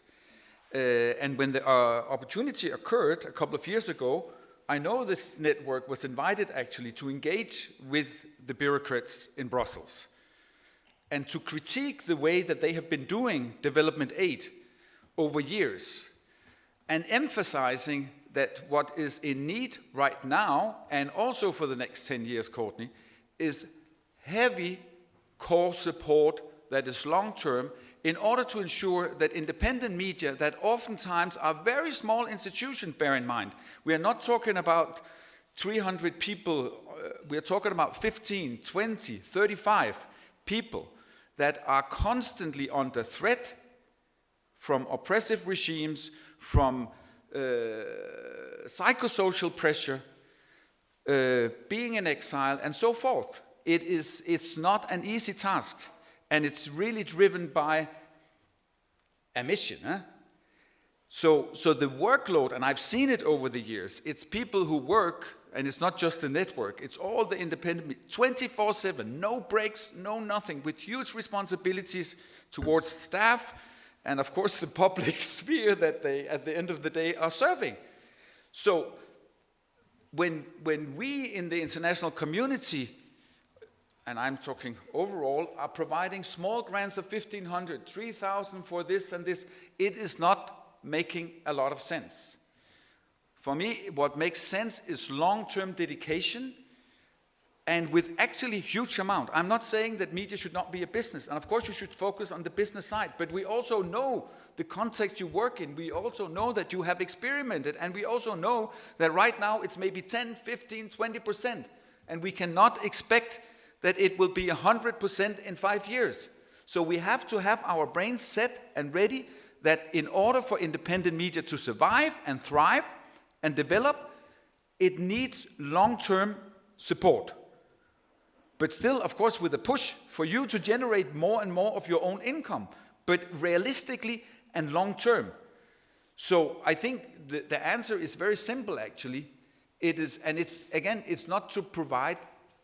And when the opportunity occurred a couple of years ago, I know this network was invited actually to engage with the bureaucrats in Brussels and to critique the way that they have been doing development aid over years, and emphasizing that what is in need right now, and also for the next 10 years, Courtney, is heavy core support that is long-term in order to ensure that independent media that oftentimes are very small institutions, bear in mind, we are not talking about 300 people, we are talking about 15, 20, 35 people that are constantly under threat from oppressive regimes, from psychosocial pressure, being in exile, and so forth. It's not an easy task. And it's really driven by a mission. So the workload, and I've seen it over the years, it's people who work, and it's not just the network, it's all the independent, 24/7, no breaks, no nothing, with huge responsibilities towards staff, and of course the public sphere that they, at the end of the day, are serving. So when we in the international community, and I'm talking overall, are providing small grants of 1,500, 3,000 for this and this, it is not making a lot of sense. For me, what makes sense is long-term dedication, and with actually huge amount. I'm not saying that media should not be a business, and of course you should focus on the business side, but we also know the context you work in. We also know that you have experimented, and we also know that right now it's maybe 10, 15, 20%, and we cannot expect that it will be 100% in 5 years. So we have to have our brains set and ready that in order for independent media to survive and thrive and develop, it needs long-term support. But still, of course, with a push for you to generate more and more of your own income, but realistically and long-term. So I think the answer is very simple, actually. It is, and it's, again, it's not to provide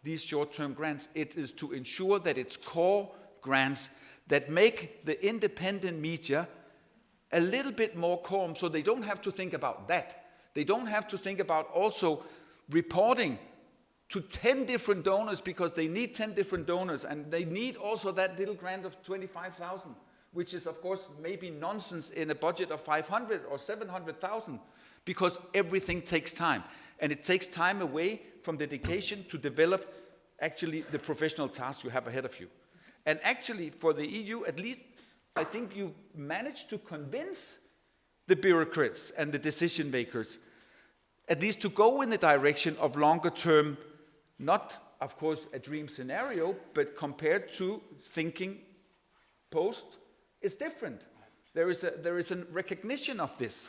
these short-term grants, it is to ensure that it's core grants that make the independent media a little bit more calm, so they don't have to think about that. They don't have to think about also reporting to 10 different donors because they need 10 different donors, and they need also that little grant of 25,000, which is of course maybe nonsense in a budget of 500 or 700,000, because everything takes time, and it takes time away from dedication to develop actually the professional task you have ahead of you. And actually for the EU, at least, I think you managed to convince the bureaucrats and the decision makers at least to go in the direction of longer term, not, of course, a dream scenario, but compared to thinking post, it's different. There is a recognition of this.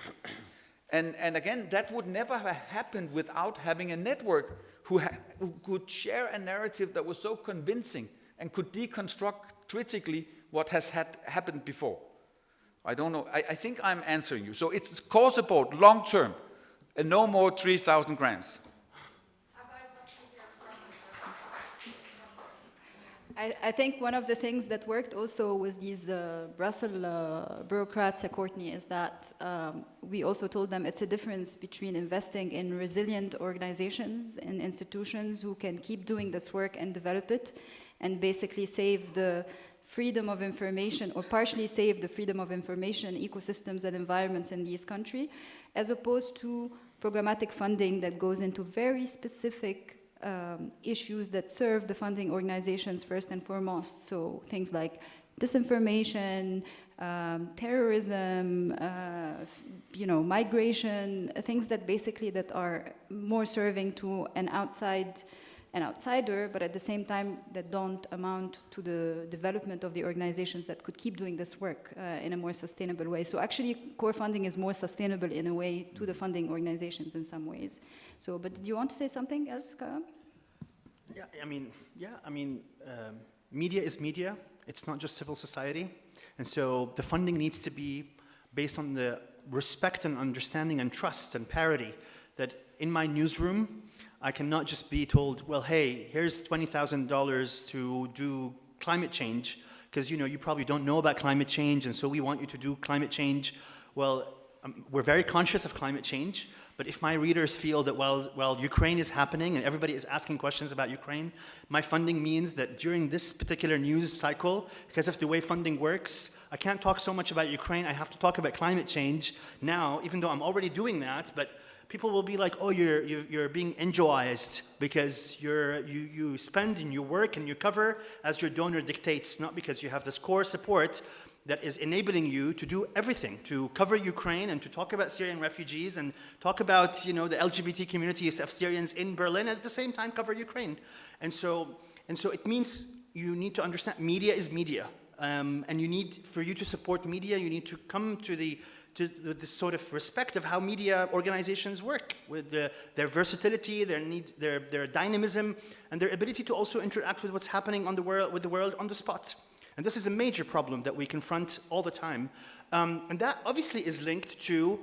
And again, that would never have happened without having a network who could share a narrative that was so convincing and could deconstruct critically what has happened before. I don't know. I think I'm answering you. So it's core support, long term, and no more 3,000 grants. I think one of the things that worked also with these Brussels bureaucrats at Courtney is that we also told them it's a difference between investing in resilient organizations and institutions who can keep doing this work and develop it and basically save the freedom of information or partially save the freedom of information ecosystems and environments in these countries, as opposed to programmatic funding that goes into very specific issues that serve the funding organizations first and foremost. So things like disinformation, terrorism, migration, things that basically that are more serving to an outsider, but at the same time that don't amount to the development of the organizations that could keep doing this work in a more sustainable way. So actually core funding is more sustainable in a way to the funding organizations in some ways. So, but did you want to say something else, Karam? Media is media. It's not just civil society. And so the funding needs to be based on the respect and understanding and trust and parity that in my newsroom, I cannot just be told, well, hey, here's $20,000 to do climate change, because you probably don't know about climate change, and so we want you to do climate change. Well, we're very conscious of climate change, but if my readers feel that while Ukraine is happening and everybody is asking questions about Ukraine, my funding means that during this particular news cycle, because of the way funding works, I can't talk so much about Ukraine, I have to talk about climate change now, even though I'm already doing that, but people will be like, oh, you're being NGOized because you spend and you work and you cover as your donor dictates, not because you have this core support that is enabling you to do everything, to cover Ukraine and to talk about Syrian refugees and talk about the LGBT communities of Syrians in Berlin and at the same time cover Ukraine. And so it means you need to understand media is media. And for you to support media, you need to come to this sort of respect of how media organizations work with their versatility, their dynamism, and their ability to also interact with what's happening with the world on the spot. And this is a major problem that we confront all the time. And that obviously is linked to,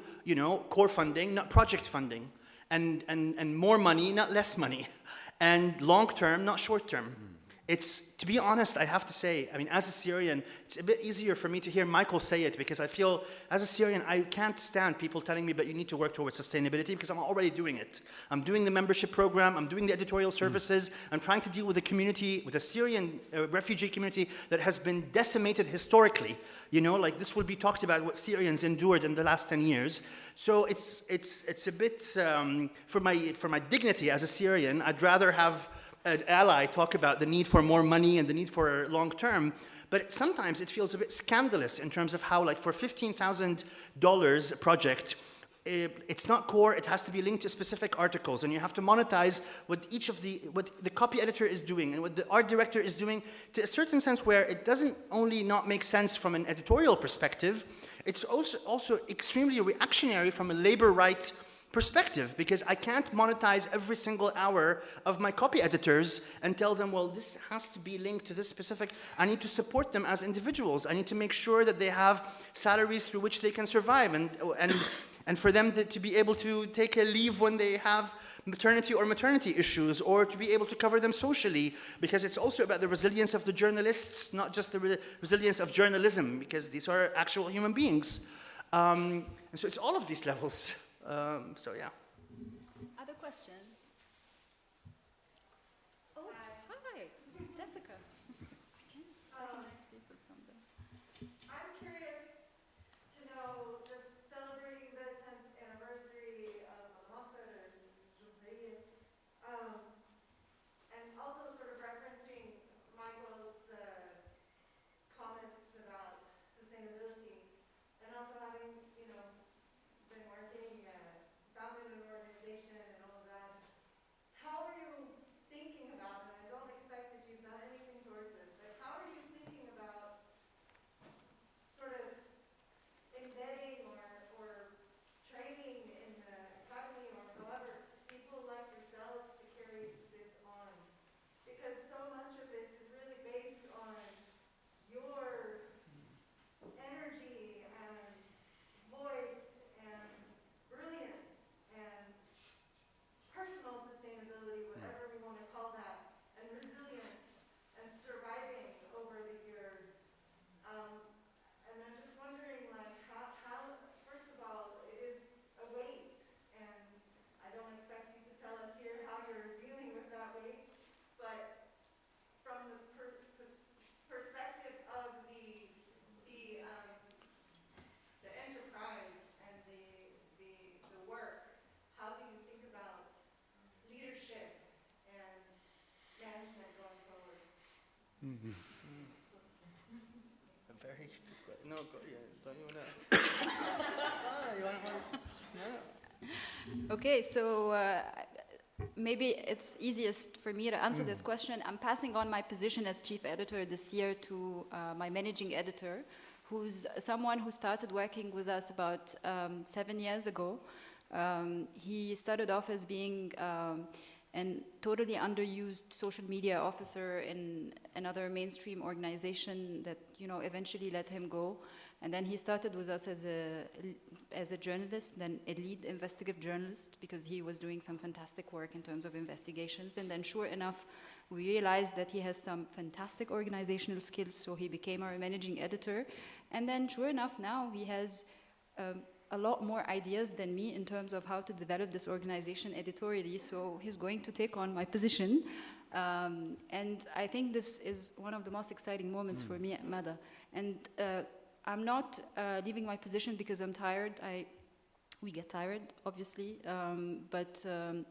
core funding, not project funding, and more money, not less money, and long term, not short term. It's, to be honest, I have to say, as a Syrian, it's a bit easier for me to hear Michael say it because I feel, as a Syrian, I can't stand people telling me, but you need to work towards sustainability because I'm already doing it. I'm doing the membership program, I'm doing the editorial services, I'm trying to deal with a community, with a Syrian refugee community that has been decimated historically. This will be talked about what Syrians endured in the last 10 years. So it's a bit, for my dignity as a Syrian, I'd rather have an ally talk about the need for more money and the need for long term, but sometimes it feels a bit scandalous in terms of how, for $15,000 a project, it's not core, it has to be linked to specific articles, and you have to monetize what the copy editor is doing and what the art director is doing to a certain sense where it doesn't only not make sense from an editorial perspective, it's also extremely reactionary from a labor right perspective, because I can't monetize every single hour of my copy editors and tell them, well, this has to be linked to this specific. I need to support them as individuals. I need to make sure that they have salaries through which they can survive, and for them to be able to take a leave when they have maternity issues, or to be able to cover them socially, because it's also about the resilience of the journalists, not just the resilience of journalism, because these are actual human beings. And so it's all of these levels. So yeah. Other questions? Oh, hi, Jessica. I can recognize people from the... I'm curious to know, just celebrating the 10th anniversary of Mada Masr and Al-Jumhuriya, and also sort of referencing Michael's comments about sustainability, and also having, you know, been working, founded an organization and all of that. How are you thinking about, and I don't expect that you've done anything towards this, but how are you thinking about sort of embedding or training in the academy or however people like yourselves to carry this on? Because so much of this is really based on your energy and voice and brilliance and personal sustainability, whatever we want to call that, and resilience and surviving over the years. And I'm just wondering, like, how, first of all, it is a weight, and I don't expect you to tell us here how you're dealing with that weight, but from the perspective of the enterprise and the work, how do you think about leadership and management going forward? Very good question. No, go, yeah, don't you want to? Okay, so maybe it's easiest for me to answer this question. I'm passing on my position as chief editor this year to my managing editor, who's someone who started working with us about 7 years ago. He started off as being an totally underused social media officer in another mainstream organization that, you know, eventually let him go. And then he started with us as a journalist, then a lead investigative journalist, because he was doing some fantastic work in terms of investigations. And then sure enough, we realized that he has some fantastic organizational skills, so he became our managing editor. And then sure enough, now he has a lot more ideas than me in terms of how to develop this organization editorially, so he's going to take on my position. And I think this is one of the most exciting moments for me at Mada. And I'm not leaving my position because I'm tired. We get tired, obviously, but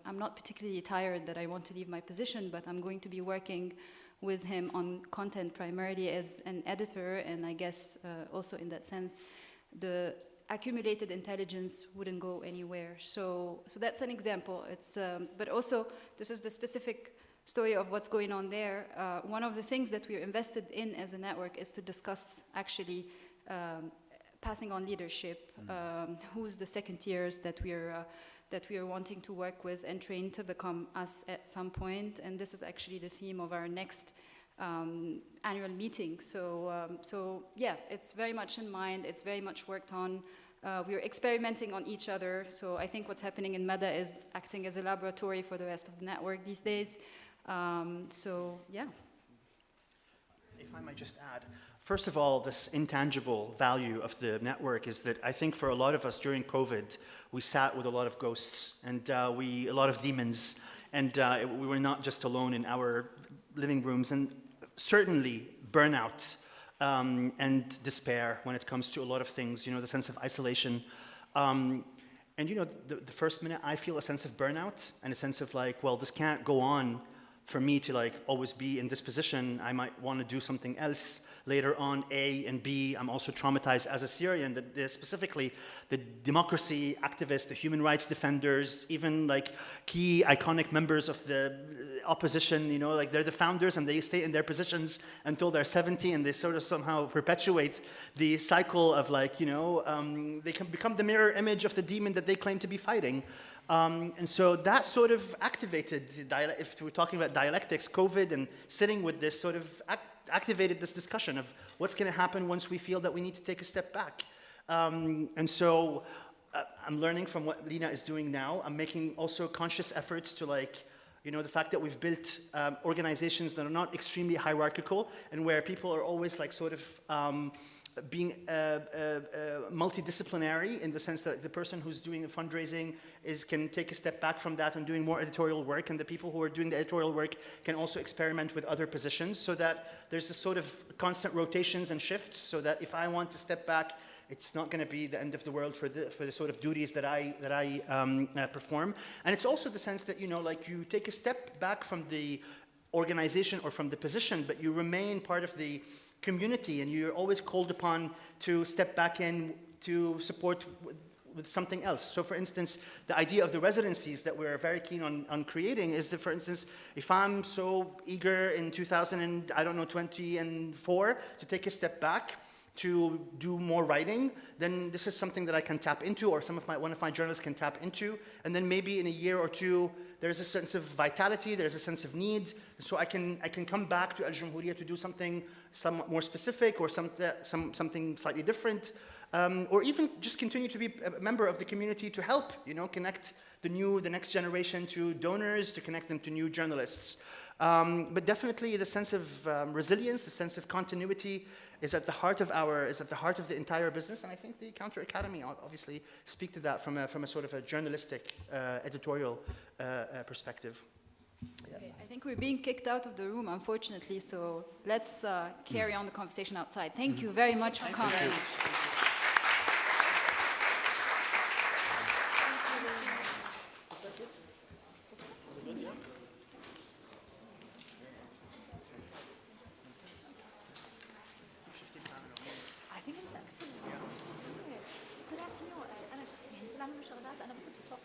I'm not particularly tired that I want to leave my position, but I'm going to be working with him on content primarily as an editor, and I guess also in that sense, the accumulated intelligence wouldn't go anywhere. So that's an example. It's, but also, this is the specific story of what's going on there. One of the things that we're invested in as a network is to discuss actually passing on leadership, who's the second tiers that we are wanting to work with and train to become us at some point. And this is actually the theme of our next annual meeting. So yeah, it's very much in mind. It's very much worked on. We're experimenting on each other. So I think what's happening in Mada is acting as a laboratory for the rest of the network these days. So yeah. If I might just add, first of all, this intangible value of the network is that I think for a lot of us during COVID, we sat with a lot of ghosts and a lot of demons, and we were not just alone in our living rooms, and certainly burnout and despair when it comes to a lot of things, you know, the sense of isolation. And you know, the first minute I feel a sense of burnout and a sense of like, well, this can't go on for me to like always be in this position. I might want to do something else later on, A, and B, I'm also traumatized as a Syrian, specifically the democracy activists, the human rights defenders, even like key iconic members of the opposition, you know, like they're the founders and they stay in their positions until they're 70, and they sort of somehow perpetuate the cycle of like, you know, they can become the mirror image of the demon that they claim to be fighting. And so that sort of activated, if we're talking about dialectics, COVID and sitting with this sort of activated this discussion of what's going to happen once we feel that we need to take a step back. And so I'm learning from what Lina is doing now. I'm making also conscious efforts to like, you know, the fact that we've built organizations that are not extremely hierarchical and where people are always like sort of being multidisciplinary in the sense that the person who's doing fundraising can take a step back from that and doing more editorial work, and the people who are doing the editorial work can also experiment with other positions, so that there's this sort of constant rotations and shifts, so that if I want to step back, it's not going to be the end of the world for the sort of duties that I perform. And it's also the sense that, you know, like you take a step back from the organization or from the position, but you remain part of the community, and you're always called upon to step back in to support with something else. So for instance, the idea of the residencies that we're very keen on creating is that, for instance, if I'm so eager in 2024 to take a step back to do more writing, then this is something that I can tap into, or one of my journalists can tap into, and then maybe in a year or two, there's a sense of vitality, there's a sense of need, so I can come back to Al-Jumhuriya to do something somewhat more specific, or something slightly different, or even just continue to be a member of the community to help, you know, connect the next generation to donors, to connect them to new journalists. But definitely the sense of resilience, the sense of continuity is at the heart of the entire business, and I think the Counter Academy obviously speak to that from a sort of a journalistic editorial perspective. Yeah. Okay, I think we're being kicked out of the room, unfortunately, so let's carry on the conversation outside. Thank you very much for coming. أنا يعني طلع منه شغلات أنا ما كنت أتوقع.